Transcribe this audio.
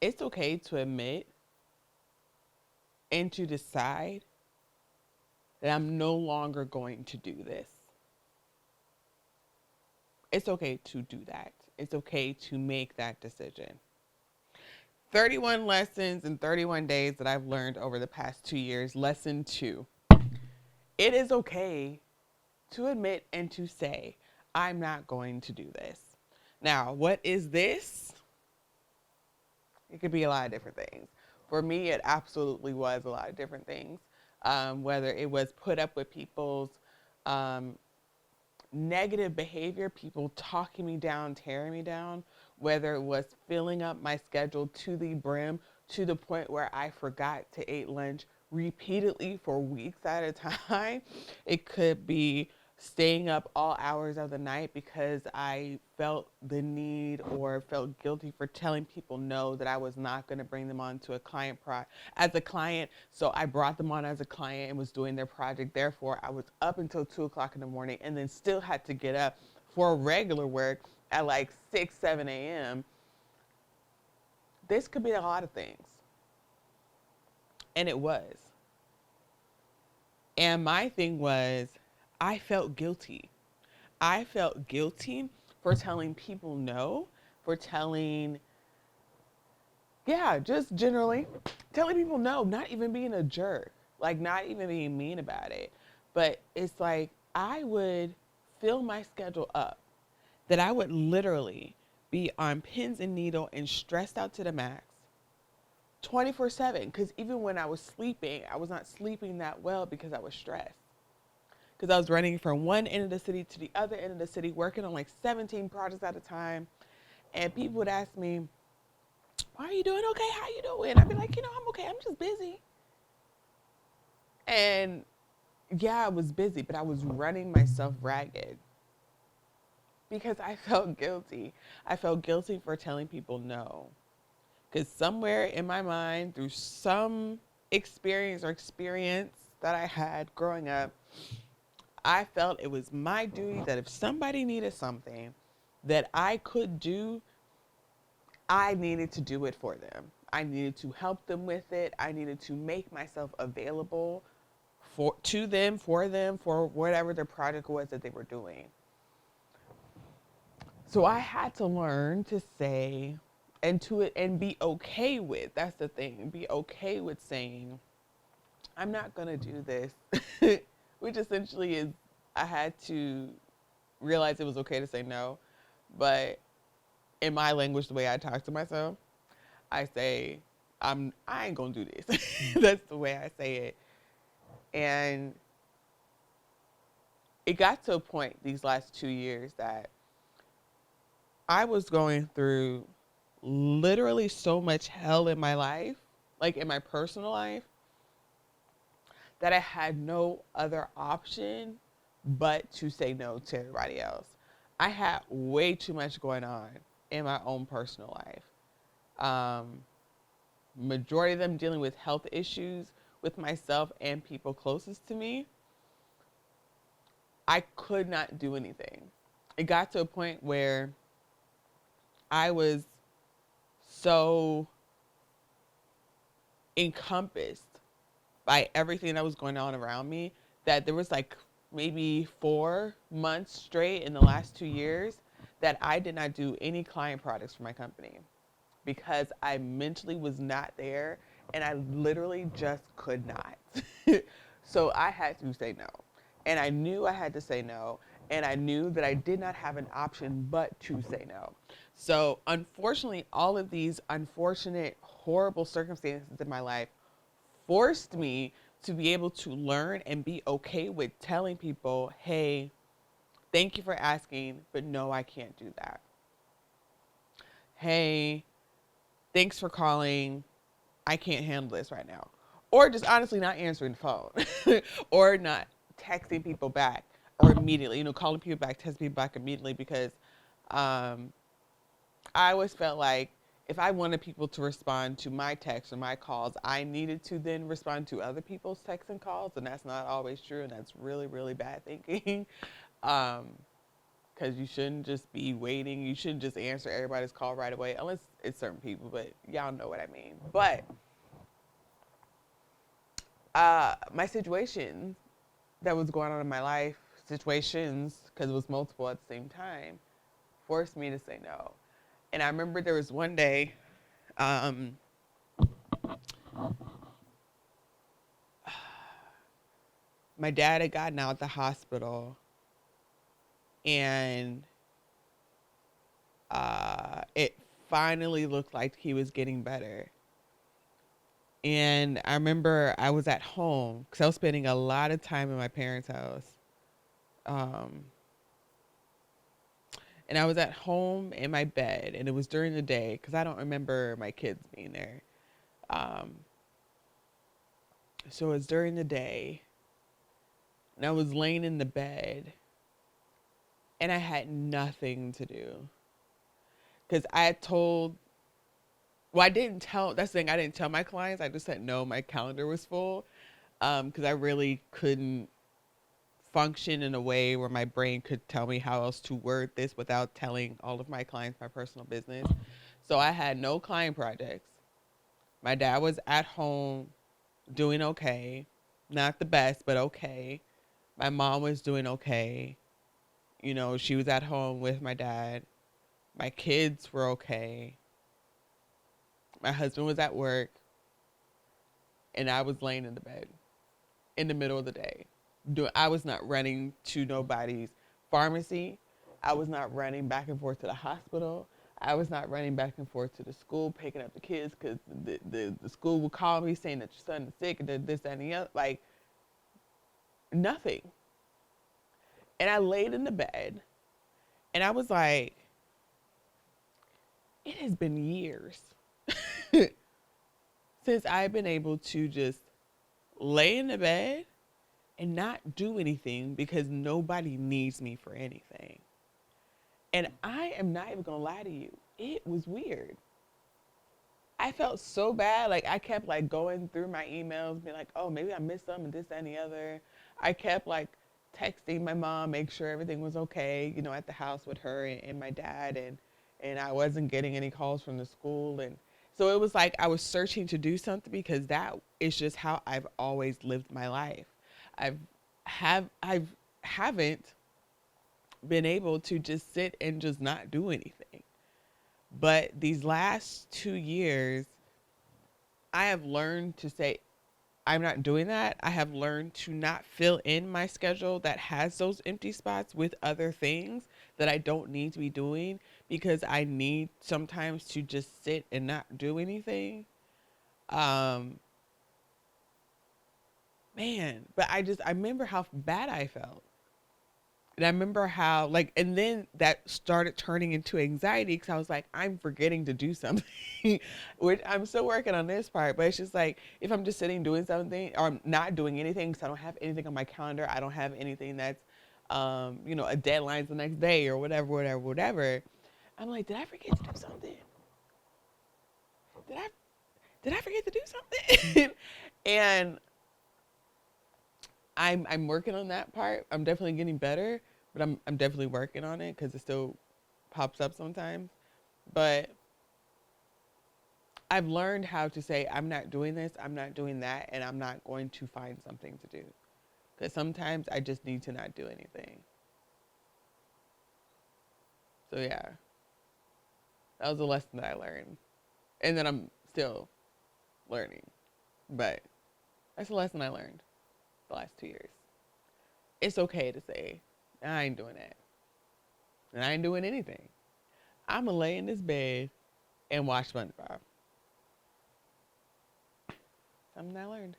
it's okay to admit and to decide that I'm no longer going to do this. It's okay to do that. It's okay to make that decision. 31 lessons in 31 days that I've learned over the past 2 years. Lesson two: it is okay to admit and to say, I'm not going to do this. Now, what is this? It could be a lot of different things. For me, it absolutely was a lot of different things. Whether it was put up with people's um, negative behavior, people talking me down, tearing me down, whether it was filling up my schedule to the brim to the point where I forgot to eat lunch repeatedly for weeks at a time. It could be staying up all hours of the night because I felt the need or felt guilty for telling people no, that I was not going to bring them on to a as a client. So I brought them on as a client and was doing their project. Therefore, I was up until 2 o'clock in the morning and then still had to get up for regular work at like 6, 7 a.m. This could be a lot of things. And it was. And my thing was, I felt guilty. I felt guilty for telling people no, for telling, yeah, just generally telling people no, not even being a jerk, like not even being mean about it. But it's like I would fill my schedule up, that I would literally be on pins and needle and stressed out to the max 24/7. Because even when I was sleeping, I was not sleeping that well because I was stressed. Because I was running from one end of the city to the other end of the city, working on like 17 projects at a time. And people would ask me, why are you doing okay? How you doing? I'd be like, I'm okay. I'm just busy. And yeah, I was busy, but I was running myself ragged because I felt guilty. I felt guilty for telling people no. Because somewhere in my mind, through some experience that I had growing up, I felt it was my duty that if somebody needed something that I could do, I needed to do it for them. I needed to help them with it. I needed to make myself available to them, for whatever their project was that they were doing. So I had to learn to say and be okay with, that's the thing, be okay with saying, I'm not going to do this, which essentially is, I had to realize it was okay to say no. But in my language, the way I talk to myself, I say, I ain't going to do this. That's the way I say it. And it got to a point these last 2 years that I was going through literally so much hell in my life, like in my personal life, that I had no other option but to say no to everybody else. I had way too much going on in my own personal life. Majority of them dealing with health issues with myself and people closest to me. I could not do anything. It got to a point where I was so encompassed by everything that was going on around me that there was like maybe 4 months straight in the last 2 years that I did not do any client products for my company because I mentally was not there and I literally just could not. So I had to say no. And I knew I had to say no. And I knew that I did not have an option but to say no. So unfortunately, all of these unfortunate, horrible circumstances in my life forced me to be able to learn and be okay with telling people, hey, thank you for asking, but no, I can't do that. Hey, thanks for calling. I can't handle this right now. Or just honestly not answering the phone or not texting people back or immediately, calling people back, texting people back immediately because um, I always felt like if I wanted people to respond to my texts or my calls, I needed to then respond to other people's texts and calls, and that's not always true, and that's really, really bad thinking. Because you shouldn't just be waiting. You shouldn't just answer everybody's call right away, unless it's certain people, but y'all know what I mean. But my situation that was going on in my life, situations, because it was multiple at the same time, forced me to say no. And I remember there was one day, um, my dad had gotten out of the hospital, and it finally looked like he was getting better. And I remember I was at home because I was spending a lot of time in my parents' house. Um, and I was at home in my bed, and it was during the day because I don't remember my kids being there. Um, so it was during the day, and I was laying in the bed, and I had nothing to do because I had told. Well, I didn't tell. That's the thing. I didn't tell my clients. I just said no. My calendar was full because I really couldn't function in a way where my brain could tell me how else to word this without telling all of my clients my personal business. So I had no client projects. My dad was at home doing okay. Not the best, but okay. My mom was doing okay. You know, she was at home with my dad. My kids were okay. My husband was at work, and I was laying in the bed in the middle of the day. I was not running to nobody's pharmacy. I was not running back and forth to the hospital. I was not running back and forth to the school picking up the kids because the school would call me saying that your son is sick and this, that, and the other. Like, nothing. And I laid in the bed, and I was like, it has been years since I've been able to just lay in the bed and not do anything because nobody needs me for anything. And I am not even gonna lie to you, it was weird. I felt so bad. Like, I kept like going through my emails, being like, oh, maybe I missed something, this, that, and the other. I kept like texting my mom, make sure everything was okay, you know, at the house with her and my dad, and I wasn't getting any calls from the school. And so it was like I was searching to do something because that is just how I've always lived my life. I've I've haven't been able to just sit and just not do anything. But these last 2 years, I have learned to say, I'm not doing that. I have learned to not fill in my schedule that has those empty spots with other things that I don't need to be doing because I need sometimes to just sit and not do anything. Um, Man, but I remember how bad I felt. And I remember how, like, and then that started turning into anxiety because I was like, I'm forgetting to do something, which I'm still working on this part. But it's just like, if I'm just sitting doing something or I'm not doing anything because I don't have anything on my calendar, I don't have anything that's, a deadline's the next day or whatever, whatever, whatever. I'm like, did I forget to do something? Did I, did I forget to do something? And I'm working on that part. I'm definitely getting better, but I'm definitely working on it because it still pops up sometimes. But I've learned how to say I'm not doing this, I'm not doing that, and I'm not going to find something to do. Because sometimes I just need to not do anything. So yeah, that was a lesson that I learned, and then I'm still learning. But that's a lesson I learned the last 2 years. It's okay to say I ain't doing that, and I ain't doing anything. I'ma lay in this bed and watch SpongeBob. Something I learned.